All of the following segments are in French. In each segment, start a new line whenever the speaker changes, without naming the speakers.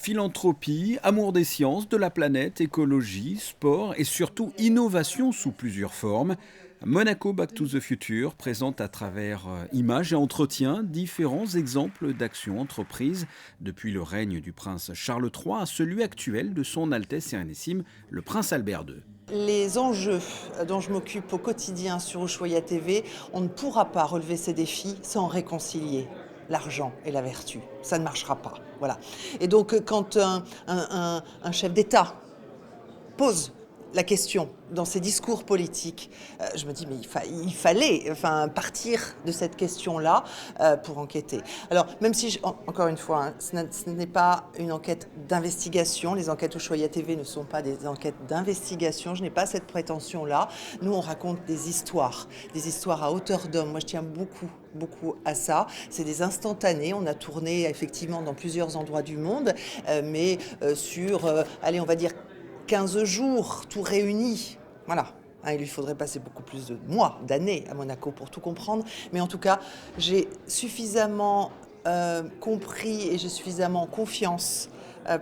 Philanthropie, amour des sciences, de la planète, écologie, sport et surtout innovation sous plusieurs formes. Monaco Back to the Future présente à travers images et entretiens différents exemples d'actions entreprises depuis le règne du prince Charles III à celui actuel de son Altesse Sérénissime, le prince Albert II.
Les enjeux dont je m'occupe au quotidien sur Ushuaïa TV, on ne pourra pas relever ces défis sans réconcilier l'argent et la vertu. Ça ne marchera pas. Voilà. Et donc, quand un chef d'État pose la question dans ses discours politiques, je me dis mais il fallait partir de cette question-là pour enquêter. Alors même si, encore une fois, ce n'est pas une enquête d'investigation, les enquêtes Ushuaïa TV ne sont pas des enquêtes d'investigation, je n'ai pas cette prétention-là. Nous on raconte des histoires à hauteur d'homme. Moi je tiens beaucoup à ça. C'est des instantanés, on a tourné effectivement dans plusieurs endroits du monde, mais sur, allez on va dire 15 jours, tout réuni. Voilà. Il lui faudrait passer beaucoup plus de mois, d'années à Monaco pour tout comprendre. Mais en tout cas, j'ai suffisamment compris et j'ai suffisamment confiance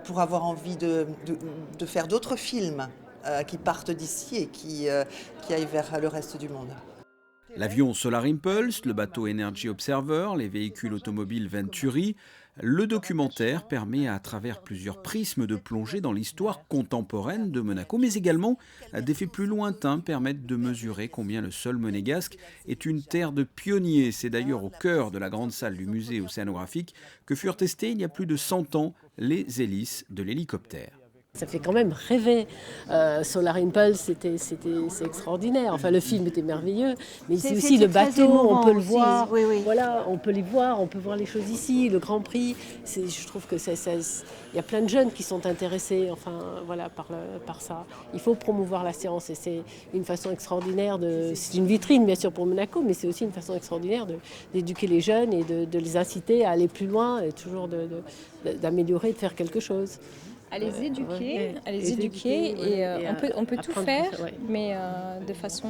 pour avoir envie de faire d'autres films qui partent d'ici et qui aillent vers le reste du monde.
L'avion Solar Impulse, le bateau Energy Observer, les véhicules automobiles Venturi, le documentaire permet à travers plusieurs prismes de plonger dans l'histoire contemporaine de Monaco, mais également des faits plus lointains permettent de mesurer combien le sol monégasque est une terre de pionniers. C'est d'ailleurs au cœur de la grande salle du musée océanographique que furent testés il y a plus de 100 ans les hélices de l'hélicoptère.
Ça fait quand même rêver. Solar Impulse, c'est extraordinaire. Enfin, le film était merveilleux, mais ici aussi le bateau, on peut le voir. Oui. Voilà, on peut les voir, on peut voir les choses ici. Le Grand Prix, je trouve que il y a plein de jeunes qui sont intéressés, par ça. Il faut promouvoir la science et c'est une façon extraordinaire c'est une vitrine bien sûr pour Monaco, mais c'est aussi une façon extraordinaire d'éduquer les jeunes et de les inciter à aller plus loin et toujours d'améliorer, de faire quelque chose.
À les éduquer, et on peut tout faire, mais de façon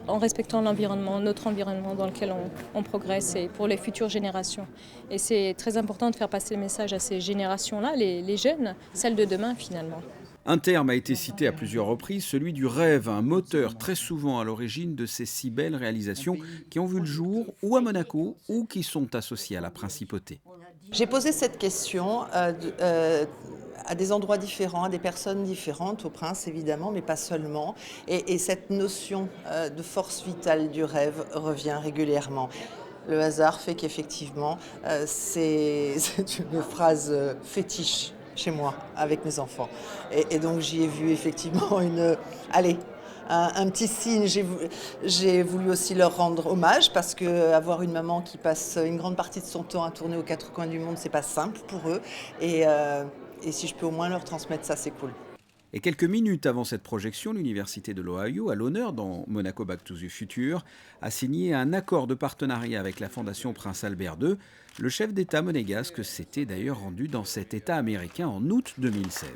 en respectant l'environnement, notre environnement dans lequel on progresse et pour les futures générations. Et c'est très important de faire passer le message à ces générations-là, les jeunes, celles de demain finalement.
Un terme a été cité à plusieurs reprises, celui du rêve, un moteur très souvent à l'origine de ces si belles réalisations qui ont vu le jour ou à Monaco ou qui sont associées à la principauté.
J'ai posé cette question à des endroits différents, à des personnes différentes, au prince évidemment, mais pas seulement. Et cette notion de force vitale du rêve revient régulièrement. Le hasard fait qu'effectivement, c'est une phrase fétiche chez moi, avec mes enfants. Et donc j'y ai vu effectivement un petit signe. J'ai voulu aussi leur rendre hommage parce que avoir une maman qui passe une grande partie de son temps à tourner aux quatre coins du monde, c'est pas simple pour eux. Et si je peux au moins leur transmettre ça, c'est cool.
Et quelques minutes avant cette projection, l'Université de l'Ohio, à l'honneur dans Monaco Back to the Future, a signé un accord de partenariat avec la Fondation Prince Albert II. Le chef d'État monégasque s'était d'ailleurs rendu dans cet État américain en août 2016.